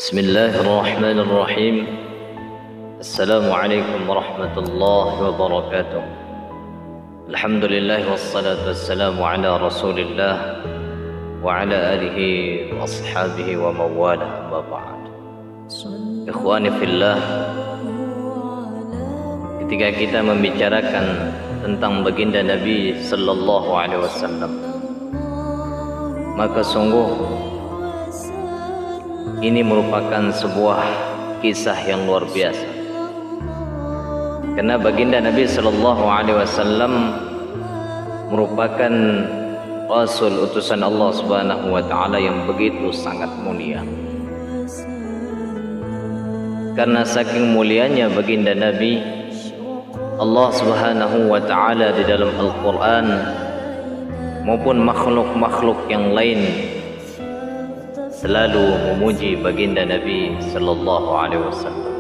Bismillahirrahmanirrahim. Assalamualaikum warahmatullahi wabarakatuh. Alhamdulillah wassalatu wassalamu ala Rasulillah wa ala alihi wa ashabihi wa mawala, amma ba'd. Ikhwani fillah, ketika kita membicarakan tentang baginda Nabi sallallahu alaihi wasallam, maka sungguh ini merupakan sebuah kisah yang luar biasa. Karena baginda Nabi sallallahu alaihi wasallam merupakan rasul utusan Allah Subhanahu wa taala yang begitu sangat mulia. Karena saking mulianya baginda Nabi, Allah Subhanahu wa taala di dalam Al-Qur'an maupun makhluk-makhluk yang lain selalu memuji baginda Nabi sallallahu alaihi wasallam.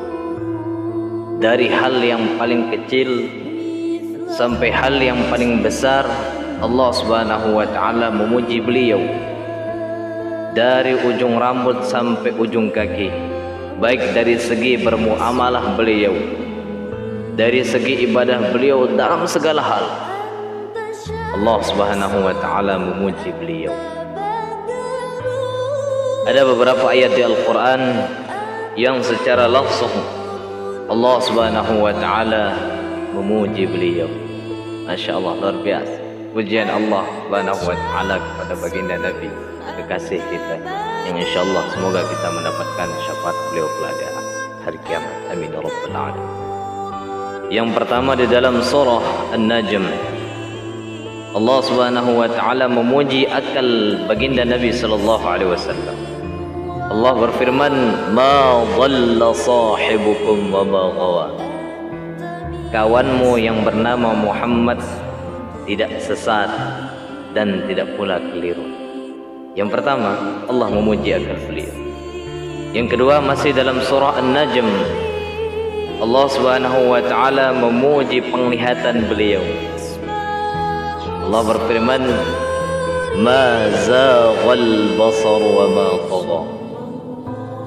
Dari hal yang paling kecil sampai hal yang paling besar, Allah Subhanahu wa taala memuji beliau. Dari ujung rambut sampai ujung kaki, baik dari segi bermuamalah beliau, dari segi ibadah beliau, dalam segala hal Allah Subhanahu wa taala memuji beliau. Ada beberapa ayat di Al-Quran yang secara langsung Allah Subhanahu wa ta'ala memuji beliau. Masya Allah, luar biasa. Pujian Allah Subhanahu wa ta'ala kepada baginda Nabi, kekasih kita, yang insya Allah semoga kita mendapatkan syafaat beliau pada hari kiamat. Amin ya rabbal alamin. Yang pertama di dalam surah An-Najm, Allah Subhanahu wa taala memuji akal baginda Nabi sallallahu alaihi wasallam. Allah berfirman, "Ma dhalla sahibukum wa ma ghawa." Kawanmu yang bernama Muhammad tidak sesat dan tidak pula keliru. Yang pertama, Allah memuji akal beliau. Yang kedua, masih dalam surah An-Najm, Allah Subhanahu wa taala memuji penglihatan beliau. Allah berfirman, "Ma zaghal basar wa ma tagha."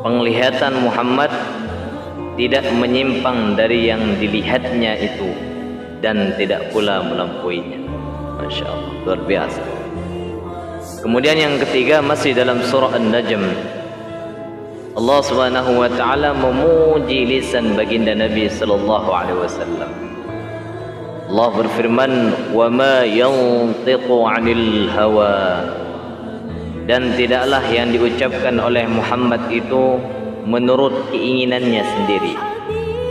Penglihatan Muhammad tidak menyimpang dari yang dilihatnya itu dan tidak pula melampauinya. Masya Allah, luar biasa. Kemudian yang ketiga, masih dalam surah An-Najm, Allah Subhanahu wa taala memuji lisan baginda Nabi sallallahu alaihi wasallam. Allah berfirman, "Wa ma yantiqu 'anil hawa." Dan tidaklah yang diucapkan oleh Muhammad itu menurut keinginannya sendiri.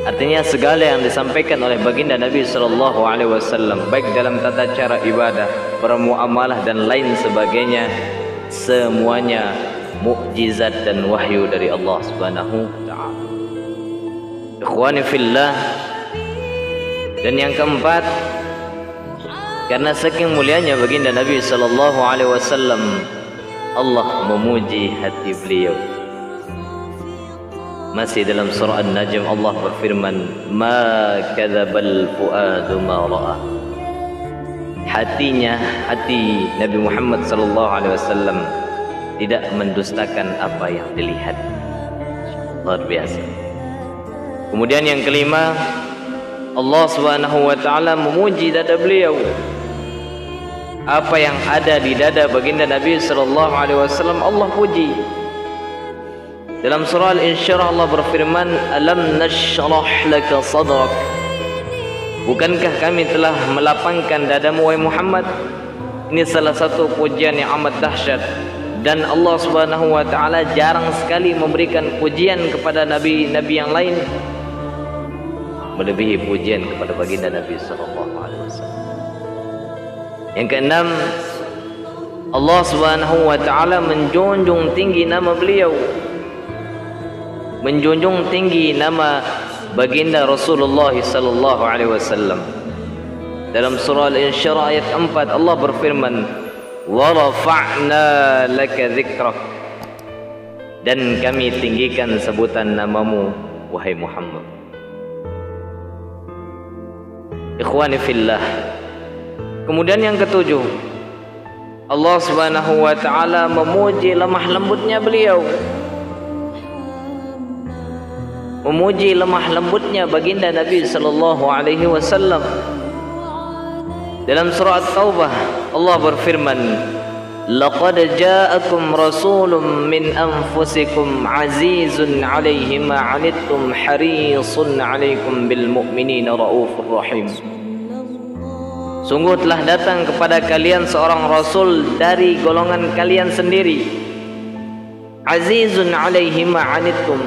Artinya segala yang disampaikan oleh baginda Nabi sallallahu alaihi wasallam, baik dalam tata cara ibadah, bermuamalah dan lain sebagainya, semuanya mukjizat dan wahyu dari Allah Subhanahu wa taala. Ikhwani fillah. Dan yang keempat, karena saking mulianya baginda Nabi sallallahu alaihi wasallam, Allah memuji hati beliau. Masih dalam surah An-Najm, Allah berfirman, "Ma kadzabal fuadu ma ra'a." Hati Nabi Muhammad sallallahu alaihi wasallam tidak mendustakan apa yang dilihat. Luar biasa. Kemudian yang kelima, Allah Subhanahu wa taala memuji dada beliau. Apa yang ada di dada baginda Nabi sallallahu alaihi wasallam Allah puji. Dalam surah Al-Insyirah Allah berfirman, "Alam nashrah laka sadrak." Bukankah kami telah melapangkan dadamu wahai Muhammad? Ini salah satu pujian yang amat dahsyat, dan Allah Subhanahu wa taala jarang sekali memberikan pujian kepada nabi-nabi yang lain melebihi pujian kepada baginda Nabi sallallahu alaihi wasallam. Yang keenam, Allah Subhanahu wa taala menjunjung tinggi nama beliau, menjunjung tinggi nama baginda Rasulullah sallallahu alaihi wasallam. Dalam surah Al-Insyirah ayat 4 Allah berfirman, "Wa rafa'na laka dzikrak." Dan kami tinggikan sebutan namamu wahai Muhammad. Ikhwani fillah. Kemudian yang ketujuh, Allah Subhanahu wa taala memuji lemah lembutnya beliau. memuji lemah lembutnya baginda Nabi sallallahu alaihi wasallam. Dalam surah At-Taubah Allah berfirman, laqad ja'akum rasulun min anfusikum azizun 'alaihi ma 'anittum harisun 'alaikum bil mu'minina raufur rahim. Sungguh telah datang kepada kalian seorang rasul dari golongan kalian sendiri. Azizun 'alaihi ma 'anittum.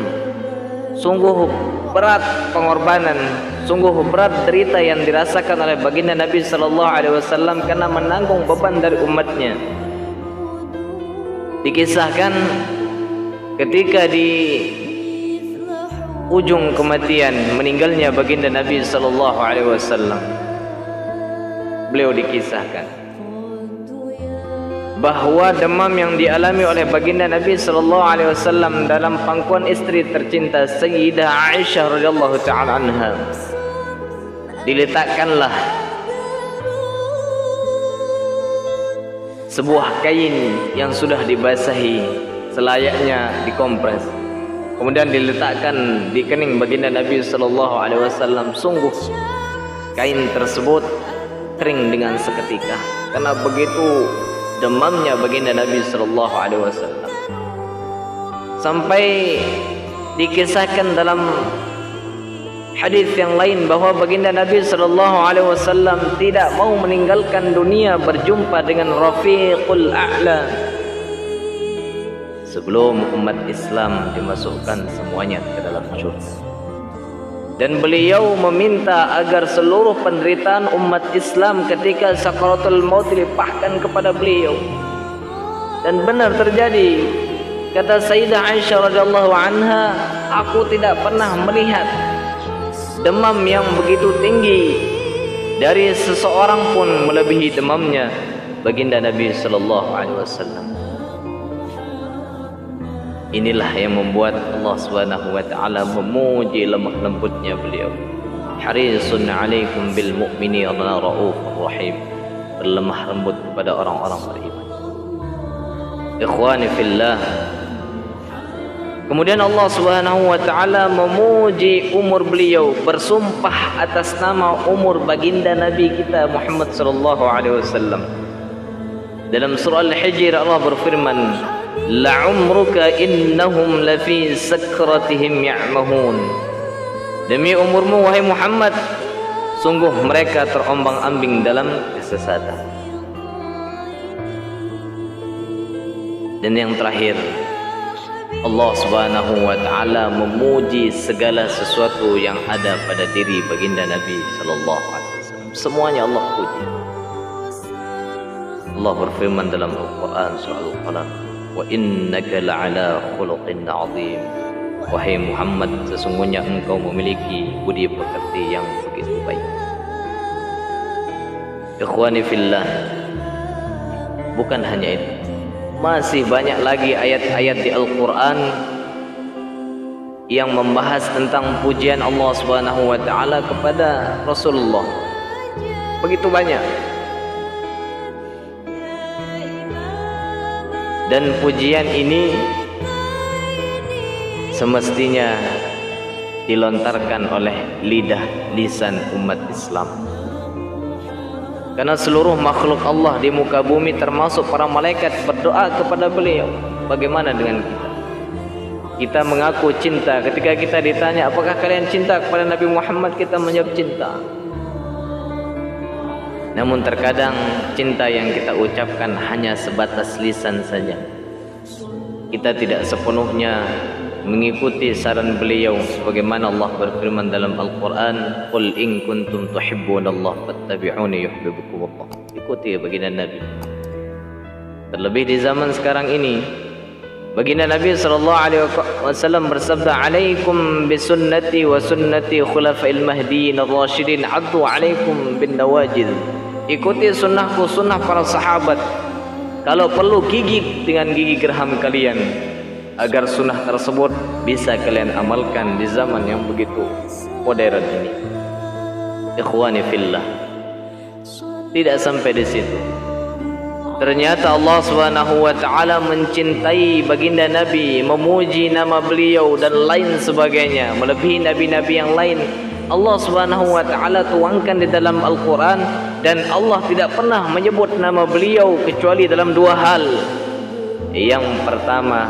Sungguh berat pengorbanan, sungguh berat derita yang dirasakan oleh baginda Nabi sallallahu alaihi wasallam karena menanggung beban dari umatnya. Dikisahkan ketika di ujung kematian meninggalnya baginda Nabi sallallahu alaihi wasallam, beliau dikisahkan bahwa demam yang dialami oleh baginda Nabi sallallahu alaihi wasallam dalam pangkuan istri tercinta Sayyidah Aisyah radhiyallahu taala anha, diletakkanlah sebuah kain yang sudah dibasahi selayaknya dikompres, kemudian diletakkan di kening baginda Nabi sallallahu alaihi wasallam. Sungguh kain tersebut kering dengan seketika karena begitu demamnya baginda Nabi sallallahu alaihi wasallam. Sampai dikisahkan dalam hadis yang lain bahwa baginda Nabi sallallahu alaihi wasallam tidak mau meninggalkan dunia berjumpa dengan Rafiqul A'la sebelum umat Islam dimasukkan semuanya ke dalam surga. Dan beliau meminta agar seluruh penderitaan umat Islam ketika sakaratul maut dilimpahkan kepada beliau. Dan benar terjadi. Kata Sayyidah Aisyah radhiyallahu anha, aku tidak pernah melihat demam yang begitu tinggi dari seseorang pun melebihi demamnya baginda Nabi sallallahu alaihi wasallam. Inilah yang membuat Allah Subhanahu wa taala memuji lemah lembutnya beliau. Harisun 'alaikum bil mu'minina raufur rahim. Berlemah lembut kepada orang-orang beriman. Ikhwani fillah. Kemudian Allah Subhanahu wa taala memuji umur beliau, bersumpah atas nama umur baginda Nabi kita Muhammad sallallahu alaihi wasallam. Dalam surah Al-Hijr Allah berfirman, la'umruka innahum lafi sakratihim ya'mahun. Demi umurmu wahai Muhammad, sungguh mereka terombang-ambing dalam kesesatan. Dan yang terakhir, Allah Subhanahu wa taala memuji segala sesuatu yang ada pada diri baginda Nabi sallallahu alaihi wasallam. Semuanya Allah puji. Allah berfirman dalam Al-Qur'an surah Al-Qalam, wa innaka la'ala khuluqin 'azim. Wahai Muhammad, sesungguhnya engkau memiliki budi pekerti yang begitu baik. Ikhwani fillah, bukan hanya itu, masih banyak lagi ayat-ayat di Al-Quran yang membahas tentang pujian Allah Subhanahu wa taala kepada Rasulullah. Begitu banyak. Dan pujian ini semestinya dilontarkan oleh lisan umat Islam. Karena seluruh makhluk Allah di muka bumi termasuk para malaikat berdoa kepada beliau. Bagaimana dengan kita? Kita mengaku cinta. Ketika kita ditanya apakah kalian cinta kepada Nabi Muhammad, kita menjawab cinta. Namun terkadang cinta yang kita ucapkan hanya sebatas lisan saja. Kita tidak sepenuhnya mengikuti saran beliau sebagaimana Allah berfirman dalam Al-Quran, qul in kuntum tuhibbunallaha fattabi'uni yuhibbukumullah. Ikuti baginda Nabi. Terlebih di zaman sekarang ini, baginda Nabi SAW bersabda, alaikum bisunnati wa sunnati khulafa'il mahdiyin ar-rasyidin addu alaikum bin nawajid. Ikuti sunnahku, sunnah para sahabat. Kalau perlu gigit dengan gigi geraham kalian, agar sunnah tersebut bisa kalian amalkan di zaman yang begitu modern ini. Ikhwani fillah, tidak sampai di situ. Ternyata Allah Subhanahu wa taala mencintai baginda Nabi, memuji nama beliau dan lain sebagainya, melebihi nabi-nabi yang lain. Allah Subhanahu wa taala tuangkan di dalam Al-Qur'an, dan Allah tidak pernah menyebut nama beliau kecuali dalam dua hal. Yang pertama,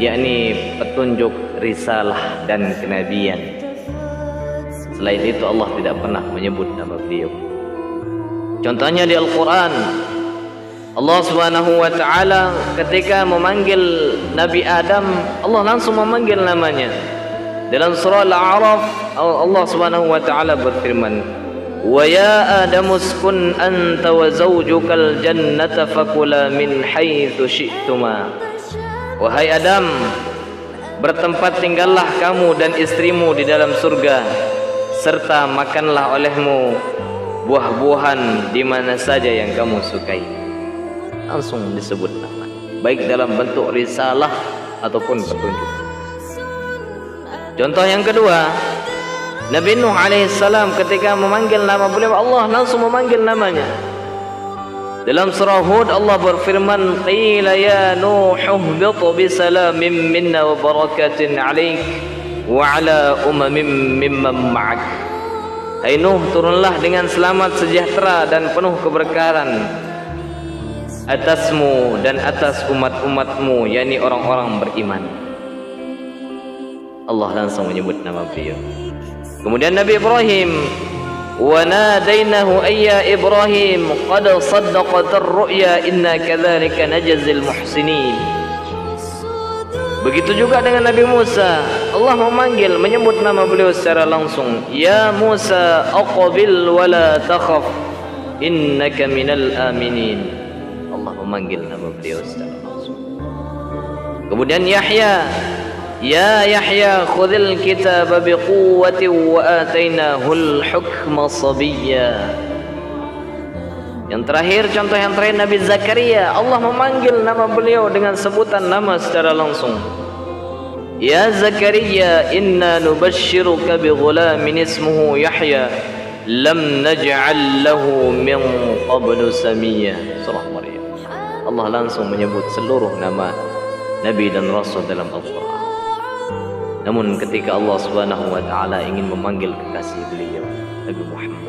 yakni petunjuk risalah dan kenabian. Selain itu Allah tidak pernah menyebut nama beliau. Contohnya di Al-Qur'an, Allah Subhanahu wa taala ketika memanggil Nabi Adam, Allah langsung memanggil namanya. Dalam surah Al-A'raf, Allah Subhanahu wa taala berfirman, "Wa ya Adam uskun anta wa zawjukal jannata fakula min haitsu syi'tuma." Wahai Adam, bertempat tinggallah kamu dan istrimu di dalam surga, serta makanlah olehmu buah-buahan di mana saja yang kamu sukai. Langsung disebut nama, baik dalam bentuk risalah ataupun petunjuk. Contoh yang kedua, Nabi Nuh alaihissalam ketika memanggil nama beliau, Allah langsung memanggil namanya. Dalam surah Hud Allah berfirman, "Qila ya Nuh ihbit bisalamin minna wa barakatin 'alaik wa 'ala umamin mimman ma'ak." Hai Nuh, turunlah dengan selamat sejahtera dan penuh keberkahan atasmu dan atas umat-umatmu, yakni orang-orang beriman. Allah langsung menyebut nama beliau. Kemudian Nabi Ibrahim, wa nadainahu ayya Ibrahim qad saddaqatar ru'ya inna kadzalika najzil muhsinin. Begitu juga dengan Nabi Musa, Allah memanggil, menyebut nama beliau secara langsung, ya Musa aqbil wa la takhaf innaka minal aminin. Allah memanggil nama beliau secara langsung. Kemudian Yahya, ya Yahya khudhil kitaba biquwwati wa atainahul hukma sabiyya. Yang terakhir, contoh yang terakhir Nabi Zakaria, Allah memanggil nama beliau dengan sebutan nama secara langsung. Ya Zakaria inna nubashshiruka bi ghulamin ismuhu Yahya lam naj'al lahu min qablu samiyya. Surah Maryam. Allah langsung menyebut seluruh nama Nabi dan Rasul dalam Al-Quran. Namun ketika Allah Subhanahu wa taala ingin memanggil kekasih beliau, Nabi Muhammad,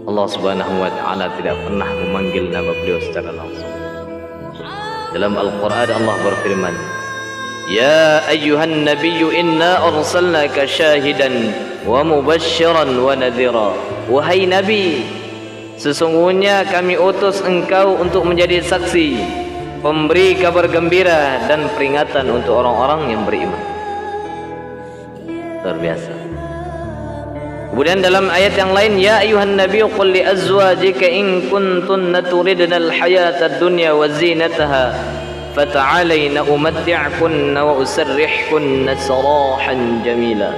Allah Subhanahu wa taala tidak pernah memanggil nama beliau secara langsung. Dalam Al-Quran Allah berfirman, "Ya ayyuhan nabiyyu inna arsalnaka syahidan wa mubasysyiran wa nadhira." Wahai Nabi, sesungguhnya kami utus engkau untuk menjadi saksi, pemberi kabar gembira dan peringatan untuk orang-orang yang beriman. Luar biasa. Kemudian dalam ayat yang lain, ya ayuhan nabi qul li azwajika in kuntunna turidna al-hayata ad-dunya wa zinataha fata'alayna umatti'kunna wa usarrihkunna sarahan jamila.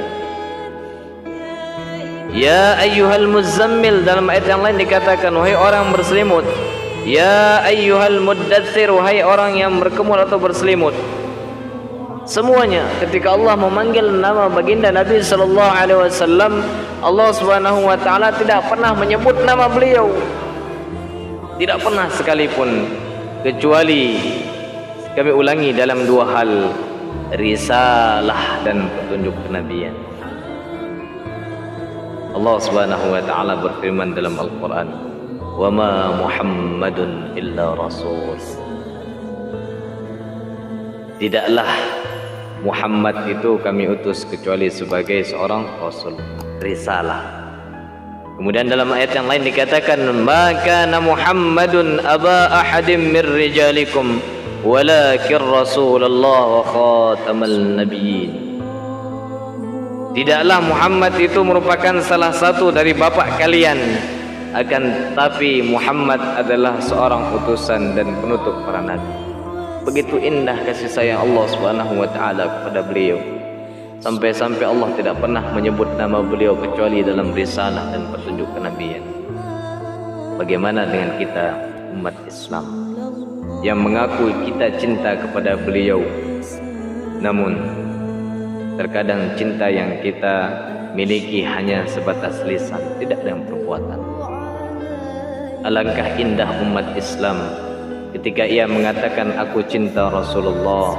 Ya ayyuhal muzammil, dalam ayat yang lain dikatakan, wahai orang berselimut. Ya ayyuhal muddathir, wahai orang yang berkemul atau berselimut. Semuanya ketika Allah memanggil nama baginda Nabi sallallahu alaihi wasallam, Allah Subhanahu wa taala tidak pernah menyebut nama beliau. Tidak pernah sekalipun, kecuali kami ulangi dalam dua hal, risalah dan petunjuk kenabian. Allah Subhanahu wa taala berfirman dalam Al-Qur'an, "Wa ma Muhammadun illa rasul." Tidaklah Muhammad itu kami utus kecuali sebagai seorang rasul, risalah. Kemudian dalam ayat yang lain dikatakan, "Ma kana Muhammadun aba ahadin min rijalikum walakin Rasulullah wa khatamal nabiyyin." Tidaklah Muhammad itu merupakan salah satu dari bapak kalian, akan tetapi Muhammad adalah seorang utusan dan penutup para nabi. Begitu indah kasih sayang Allah Subhanahu wa taala kepada beliau, sampai-sampai Allah tidak pernah menyebut nama beliau kecuali dalam risalah dan petunjuk kenabian. Bagaimana dengan kita umat Islam yang mengaku kita cinta kepada beliau, namun terkadang cinta yang kita miliki hanya sebatas lisan, tidak dengan perbuatan. Alangkah indah umat Islam ketika ia mengatakan aku cinta Rasulullah.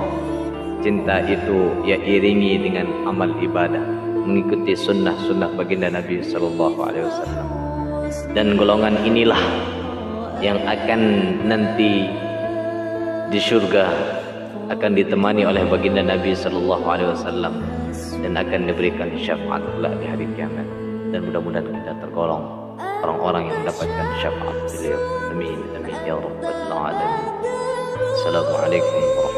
Cinta itu ia iringi dengan amal ibadah, mengikuti sunnah-sunnah baginda Nabi sallallahu alaihi wasallam. Dan golongan inilah yang akan nanti di surga akan ditemani oleh baginda Nabi sallallahu alaihi wasallam dan akan diberikan syafaat kelak di hari kiamat. Dan mudah-mudahan kita tergolong orang-orang yang mendapatkan syafaat beliau. Amin amin ya rabbal alamin. Assalamualaikum warahmatullahi wabarakatuh.